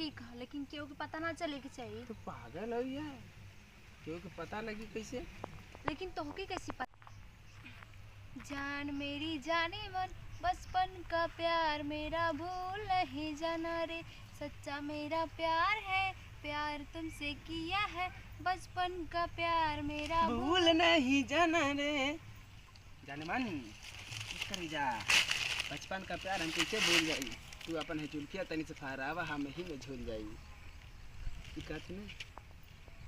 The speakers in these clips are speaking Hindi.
ठीक है, लेकिन केहू के पता ना चले के चाहिए। तो पागल हो यार, केहू के पता लगी कैसे? लेकिन तोहके कैसी पता? जान मेरी जाने मन, बचपन का प्यार मेरा भूल नहीं जाना रे। सच्चा मेरा प्यार है, प्यार तुमसे किया है, बचपन का प्यार मेरा भूल नहीं जाना रे। जाने मन कर जा, बचपन का प्यार हम कैसे भूल जाई। तू अपन है चुलकिया तनी से फहरावा, हम ही में झूल जाई। ई कहत ना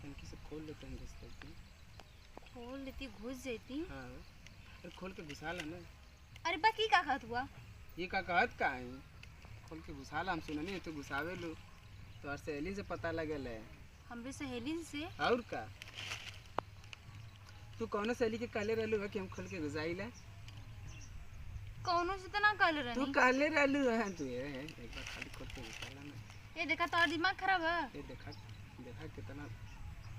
तनकी से खोल लेते हैं रिश्ते को। खोल लेती घुस जाती। हाँ, अरे खोल के घुसाला ना। अरे बा की का कहत हुआ? ये का कहत का है? खोल के घुसाला, हम सुननी तो घुसावे लो। तो और सहेली से पता लगल है। हमरे सहेली से? और का तू कौन सहेली के कहले रहलू है कि हम खोल के घुसाइला? कौनो से तो ना कहले तू रहनी। कहले रहलू है तू एक बार खाली खोल के घुसाला ना। ये देखा तो दिमाग खराब है। ये देखा देखा कितना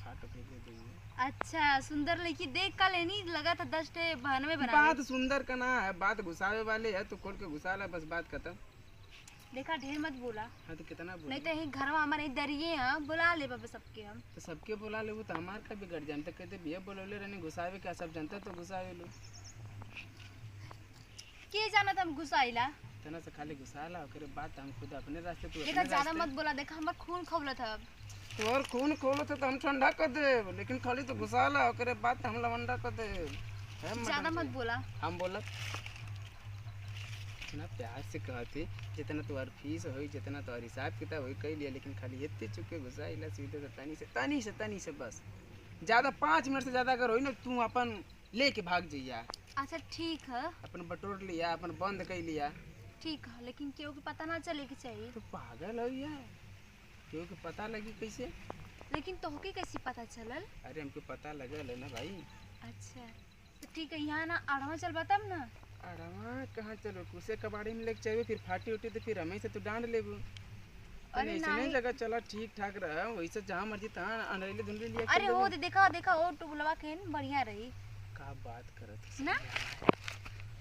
फाट भेजे देंगे। अच्छा, सुंदर लड़की देख का लेनी लगा था 10 टे बहनवे बना। बात सुंदर का ना है, बात घुसावे वाले है। तो खोल के घुसाला, बस बात खत्म। देखा ढेर मत बोला, हाँ तो कितना बोल? नहीं तो यही घर में हमारे दरिये हैं, बुला ले बाबा सबके हम। तो सबके बुला ले, तो हमार का बिगड़ जानते। कहते भैया बोलोले रहने घुसावे क्या, सब जानते तो घुसावे लो। के जाना था हम घुसाइला? तना से खाली घुसाला, ओकरे बात हम खुद अपने रास्ते तू देखा अपने ज्यादा रास्ते। मत बोला, देखा हमारा खून खौला था अब। तो और खून खोलो तो हम ठंडा कर दे, लेकिन खाली तो घुसाला, ओकरे बात हम लवंडा कर दे। ज्यादा मत बोला। हम बोलत इतना प्यार से कहते, जितना तुम्हार फीस होई, जितना तुम्हार हिसाब किताब होई कह लिया, लेकिन खाली इतने चुके घुसाइला सीधे से तनी से बस। ज्यादा 5 मिनट से ज्यादा अगर होई ना, तू अपन लेके भाग जइया। अच्छा ठीक है, अपन बटोर लिया, अपन बंद कर लिया। ठीक है, लेकिन केहू के पता ना चले के चाहिए। तो पागल हो यार, केहू के पता लगी कैसे? लेकिन तोहके कैसी पता चलल? अरे हमको पता लगल है ना भाई। अच्छा तो ठीक है, यहाँ ना आड़वा चल तब ना। अड़वा कहाँ चलो, कुसे कबाड़ी में लेके चाहिए, फिर फाटी उठी तो फिर हमें से तो डांड लेबू। अरे ऐसे नहीं जगह चला ठीक ठाक रहा, वैसे जहाँ मर्जी तहाँ अंडरेले धुंडले लिया। अरे हो दे, देखा देखा वो टुबलवा केन बढ़िया रही का बात करत ना।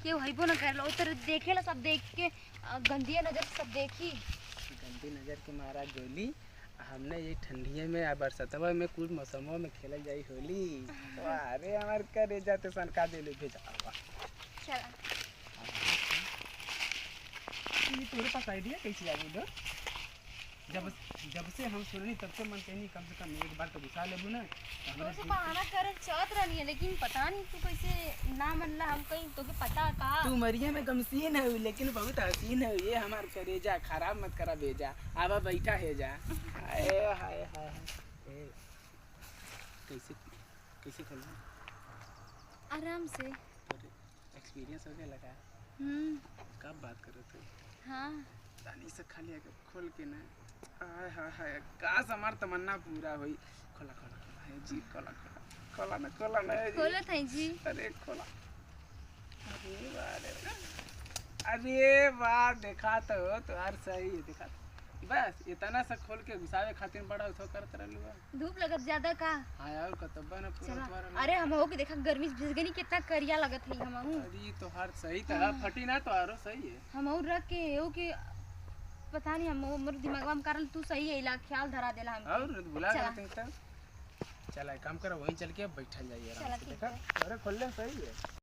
केहू हइबो ना करल, उतर देखेला सब, देख के गंदिया नजर से सब देखी। गंदी नजर के मारा गोली। हमने ये ठंडिये में आ बरसतवा में कुछ मौसमों में खेलल जाई होली। तो अरे हमार करे जाते सनका देले भेजा आवा। चला ये तोरे पास आइडिया कैसे आ गई? जब से हम सुननी तब से मन कहनी कम से कम एक बार तो घुसा लेबू ना। तो से बहाना कर चाहत रहनी है, लेकिन पता नहीं तू कैसे ना मनला। हम कहीं तो के पता का तू मरिया में गमसीन है, लेकिन बहुत हसीन है ये हमार करेजा। खराब मत करा भेजा, आवा बैठा है जा। हाय हाय हाय कैसे कैसे खेलना? आराम से। एक्सपीरियंस हो गया लगा? कब बात कर रहे थे? हाँ दानी से खाली अगर खोल के ना, हाय हाय हाय काश हमार तमन्ना पूरा हुई। खोला खोला खोला है जी, खोला खोला खोला ना, खोला ना है जी। खोला था जी। अरे खोला, अरे वाह देखा तो यार सही है, देखा तो। बस इतना सा खोल के घुसावे खातिर बड़ा उठो करत रहलू। धूप लगत ज्यादा का? हाँ यार कतब्बा ना पूरा चला। अरे हम हो के देखा गर्मी से भिज गनी, कितना करिया लगत है हम। अरे तो हर सही था, फटी ना तो आरो सही है। हम और रख के हो के पता नहीं, हम मोर दिमागवा में करल तू सही है, इला ख्याल धरा देला हम। और बुला करते तब चला काम करो, वहीं चल के बैठल जाइए आराम से। देखा अरे खोल ले सही है।